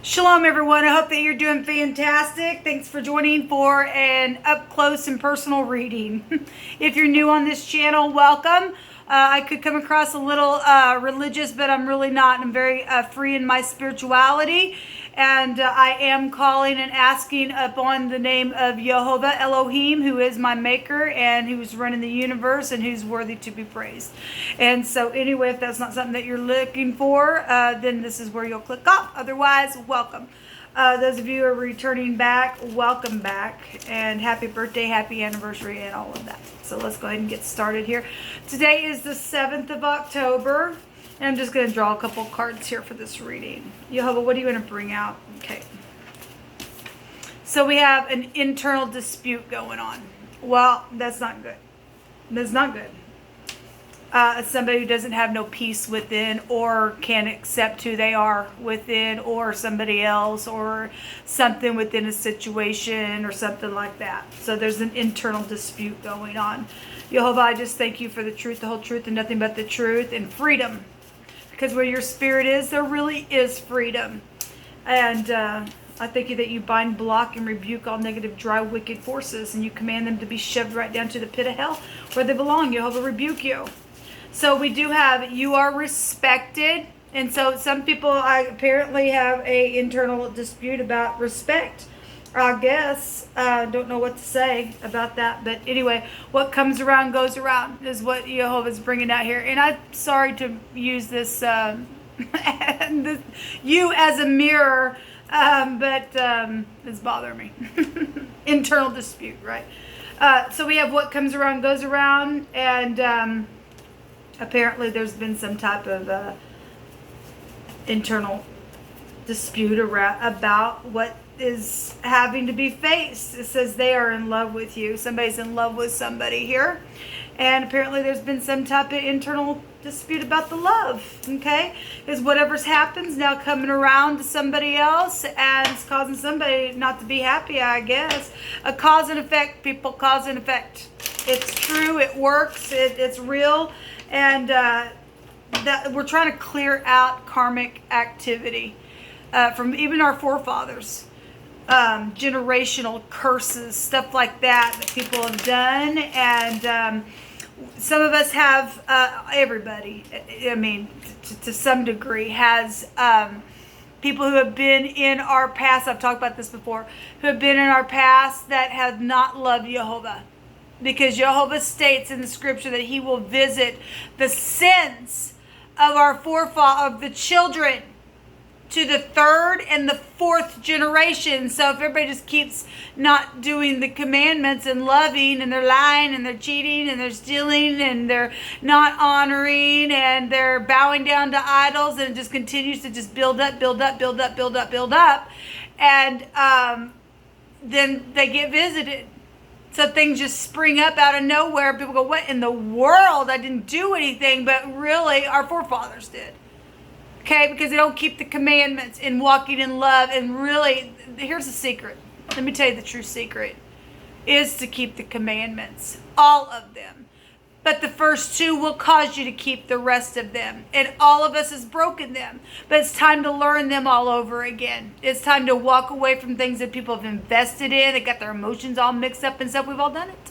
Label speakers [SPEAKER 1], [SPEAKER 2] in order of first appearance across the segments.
[SPEAKER 1] Shalom, everyone. I hope that you're doing fantastic. Thanks for joining for an up-close and personal reading. If you're new on this channel, welcome. I could come across a little religious, but I'm really not. I'm very free in my spirituality. And I am calling and asking upon the name of Jehovah Elohim, who is my maker and who's running the universe and who's worthy to be praised. And so anyway, if that's not something that you're looking for, then this is where you'll click off. Otherwise, welcome. Those of you who are returning back, welcome back. And happy birthday, happy anniversary, and all of that. So let's go ahead and get started here. Today is the 7th of October. And I'm just going to draw a couple cards here for this reading. Jehovah, what are you going to bring out? Okay. So we have an internal dispute going on. Well, that's not good. That's not good. Somebody who doesn't have no peace within or can't accept who they are within or somebody else or something within a situation or something like that. So there's an internal dispute going on. Jehovah, I just thank you for the truth, the whole truth, and nothing but the truth and freedom. Because where your spirit is, there really is freedom. And I thank you that you bind, block, and rebuke all negative, dry, wicked forces. And you command them to be shoved right down to the pit of hell where they belong. Jehovah, rebuke you. So we do have, you are respected. And so some people apparently have a internal dispute about respect. I guess. Don't know what to say about that. But anyway, what comes around goes around is what Jehovah's bringing out here. And I'm sorry to use this, you as a mirror, but it's bothering me. Internal dispute, right? So we have what comes around goes around. And apparently there's been some type of internal dispute about what is having to be faced. It says they are in love with you. Somebody's in love with somebody here. And apparently there's been some type of internal dispute about the love. Okay? Because whatever's happens now coming around to somebody else and it's causing somebody not to be happy, I guess. A cause and effect, people. Cause and effect. It's true. It works. It's real. And that we're trying to clear out karmic activity from even our forefathers. Generational curses, stuff like that people have done. And some of us have, everybody, I mean, to some degree, has people who have been in our past, I've talked about this before, who have been in our past that have not loved Jehovah. Because Jehovah states in the scripture that he will visit the sins of our forefathers, of the children, to the 3rd and the 4th generation. So if everybody just keeps not doing the commandments and loving, and they're lying and they're cheating and they're stealing and they're not honoring and they're bowing down to idols, and it just continues to just build up, and then they get visited. So things just spring up out of nowhere. People go, what in the world? I didn't do anything, but really our forefathers did. Okay, because they don't keep the commandments and walking in love. And really, here's the secret. Let me tell you the true secret. Is to keep the commandments. All of them. But the first 2 will cause you to keep the rest of them. And all of us has broken them. But it's time to learn them all over again. It's time to walk away from things that people have invested in. They got their emotions all mixed up and stuff. We've all done it.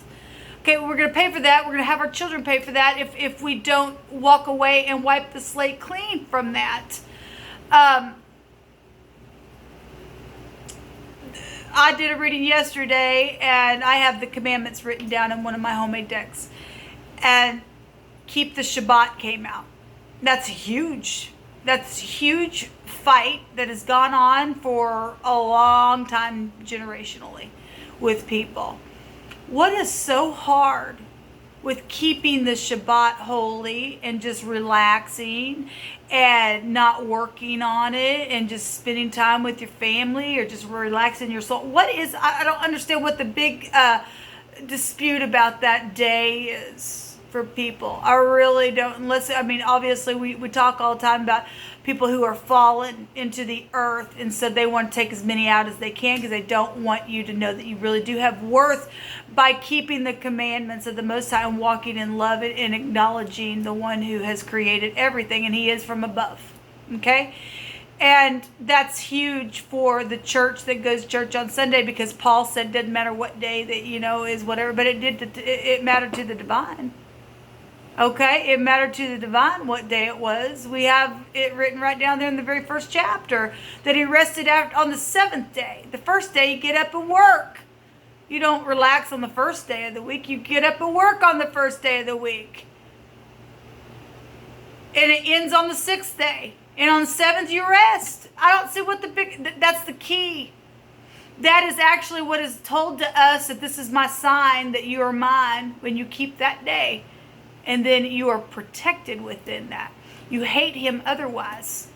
[SPEAKER 1] Okay, we're going to pay for that. We're going to have our children pay for that if we don't walk away and wipe the slate clean from that. I did a reading yesterday, and I have the commandments written down in one of my homemade decks. And keep the Shabbat came out. That's huge. That's a huge fight that has gone on for a long time generationally with people. What is so hard with keeping the Shabbat holy and just relaxing and not working on it and just spending time with your family or just relaxing your soul? What is, I don't understand what the big dispute about that day is for people. I really don't. Unless, I mean, obviously we talk all the time about people who are fallen into the earth, and so they want to take as many out as they can because they don't want you to know that you really do have worth by keeping the commandments of the Most High and walking in love and acknowledging the one who has created everything, and he is from above. Okay? And that's huge for the church that goes to church on Sunday, because Paul said doesn't matter what day that, is whatever, but it mattered to the divine. Okay, it mattered to the divine what day it was. We have it written right down there in the very first chapter that he rested out on the 7th day. The first day you get up and work. You don't relax on the first day of the week. You get up and work on the first day of the week. And it ends on the 6th day. And on the 7th you rest. I don't see what that's the key. That is actually what is told to us, that this is my sign that you are mine when you keep that day. And then you are protected within that. You hate him otherwise.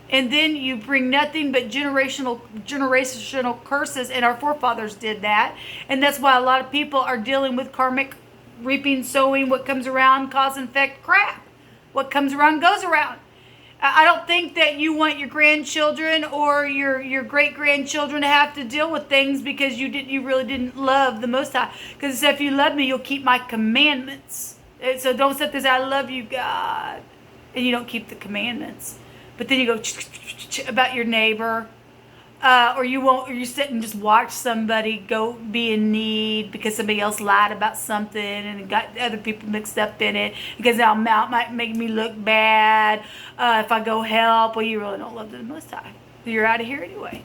[SPEAKER 1] And then you bring nothing but generational curses. And our forefathers did that. And that's why a lot of people are dealing with karmic reaping, sowing, what comes around, cause and effect crap. What comes around goes around. I don't think that you want your grandchildren or your great-grandchildren to have to deal with things because you really didn't love the Most High. Because if you love me, you'll keep my commandments. So don't sit there and say, I love you, God. And you don't keep the commandments. But then you go about your neighbor. Or you sit and just watch somebody go be in need because somebody else lied about something and got other people mixed up in it. Because now it might make me look bad if I go help. Well, you really don't love the Most High. You're out of here anyway.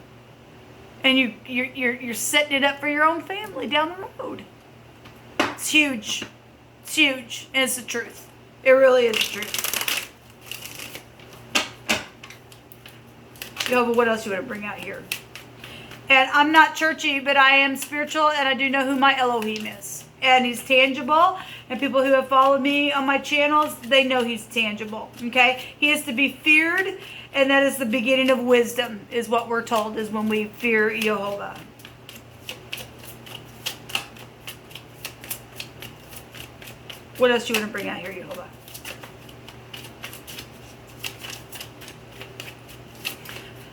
[SPEAKER 1] And you're setting it up for your own family down the road. It's huge. It's huge. And it's the truth. It really is the truth. Yo, but what else you want to bring out here? And I'm not churchy, but I am spiritual, and I do know who my Elohim is. And he's tangible. And people who have followed me on my channels, they know he's tangible. Okay? He is to be feared, and that is the beginning of wisdom, is what we're told, is when we fear Jehovah. What else do you want to bring out here, Jehovah?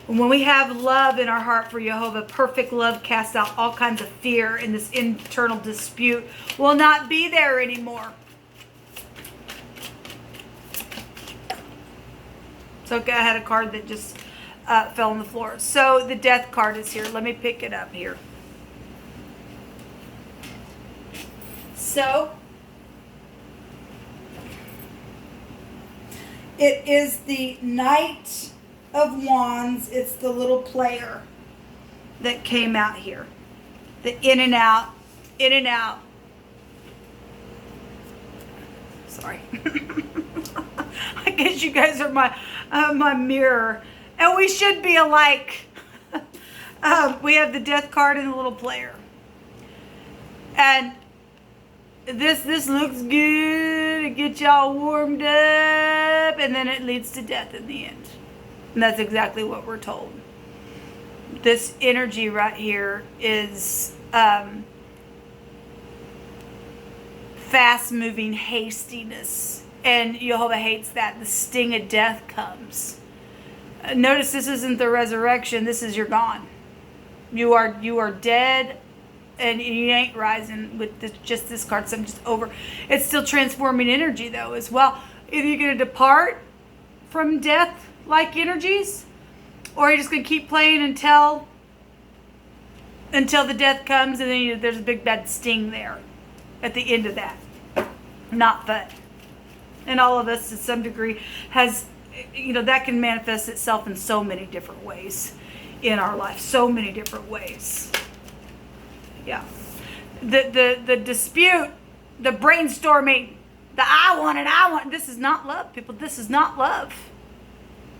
[SPEAKER 1] When we have love in our heart for Jehovah, perfect love casts out all kinds of fear, and this internal dispute will not be there anymore. So okay, I had a card that just fell on the floor. So the death card is here. Let me pick it up here. So it is the Knight of Wands. It's the little player that came out here. The in and out, in and out. Sorry. I guess you guys are my mirror. And we should be alike. We have the death card and the little player. And this looks good. It gets y'all warmed up. And then it leads to death in the end. And that's exactly what we're told. This energy right here is fast-moving hastiness. And Jehovah hates that. The sting of death comes. Notice this isn't the resurrection. This is you're gone. You are dead. And you ain't rising with just this card. Something just over. It's still transforming energy, though, as well. Either you're going to depart from death-like energies, or you're just going to keep playing until the death comes, and then there's a big bad sting there at the end of that. Not fun. And all of us, to some degree, has, that can manifest itself in so many different ways in our life. So many different ways. Yeah. The dispute, the brainstorming, the I want, this is not love, people. This is not love.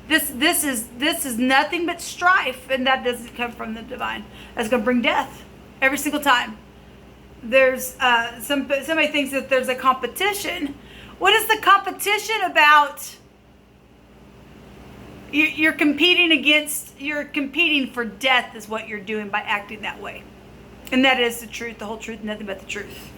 [SPEAKER 1] This is nothing but strife, and that doesn't come from the divine. That's going to bring death every single time. There's somebody thinks that there's a competition. What is the competition about? You're competing for death is what you're doing by acting that way. And that is the truth, the whole truth, nothing but the truth.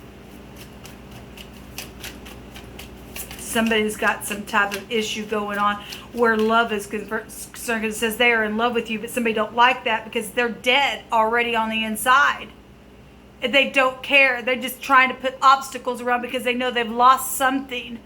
[SPEAKER 1] Somebody's got some type of issue going on where love is concerned. It says they are in love with you, but somebody don't like that because they're dead already on the inside. And they don't care. They're just trying to put obstacles around because they know they've lost something.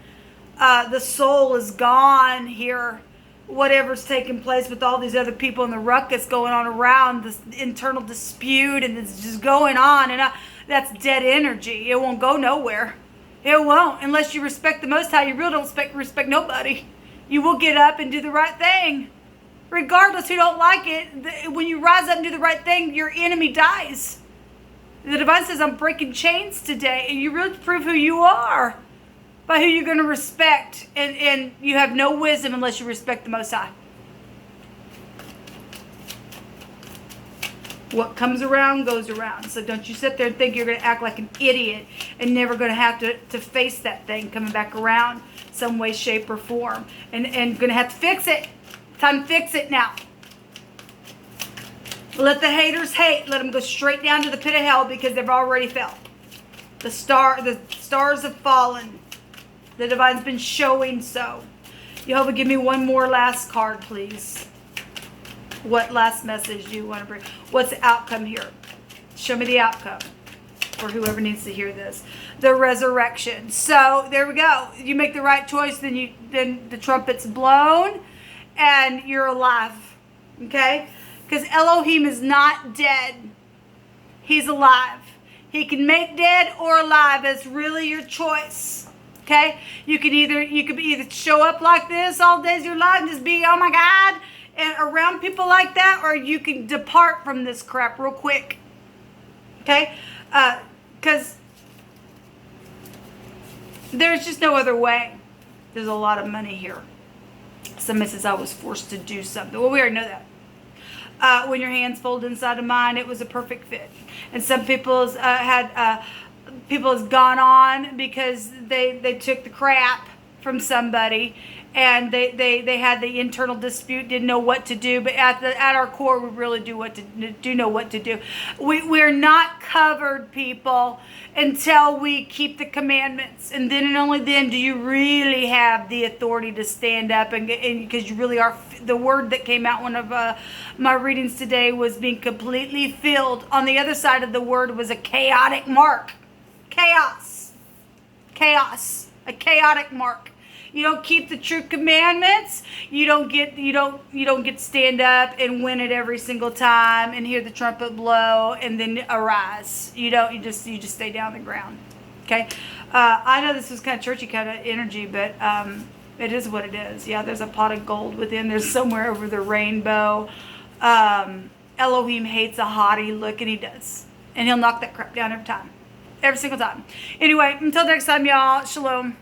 [SPEAKER 1] The soul is gone here. whatever's taking place with all these other people and the ruckus going on around, this internal dispute, and it's just going on, and that's dead energy. It won't go nowhere. It won't, unless you respect the Most High. You really don't respect nobody. You will get up and do the right thing. Regardless who don't like it, when you rise up and do the right thing, your enemy dies. The Divine says, I'm breaking chains today, and you really prove who you are by who you're going to respect, and you have no wisdom unless you respect the Most High. What comes around goes around. So don't you sit there and think you're going to act like an idiot and never going to have to face that thing coming back around some way, shape, or form. And going to have to fix it. Time to fix it now. Let the haters hate. Let them go straight down to the pit of hell because they've already fell. The stars have fallen. The Divine's been showing so. Jehovah, give me one more last card, please. What last message do you want to bring? What's the outcome here? Show me the outcome for whoever needs to hear this. The resurrection. So there we go. You make the right choice, then the trumpet's blown, and you're alive. Okay? Because Elohim is not dead. He's alive. He can make dead or alive. It's really your choice. Okay? You could either show up like this all days of your life and just be, oh my God, and around people like that, or you can depart from this crap real quick. Okay? Because there's just no other way. There's a lot of money here. Somebody says I was forced to do something. Well, we already know that. When your hands fold inside of mine, it was a perfect fit. And some people's people has gone on because they took the crap from somebody, and they had the internal dispute, didn't know what to do. But at our core, we really do know what to do. We're not covered, people, until we keep the commandments, and then and only then do you really have the authority to stand up, and because you really are. The word that came out one of my readings today was being completely filled. On the other side of the word was a chaotic mark. Chaos. A chaotic mark. You don't keep the true commandments. You don't get to stand up and win it every single time and hear the trumpet blow and then arise. You just stay down the ground. Okay. I know this was kind of churchy kind of energy, but it is what it is. Yeah, there's a pot of gold within. There's somewhere over the rainbow. Elohim hates a haughty look, and he does, and he'll knock that crap down every time. Every single time. Anyway, until next time, y'all. Shalom.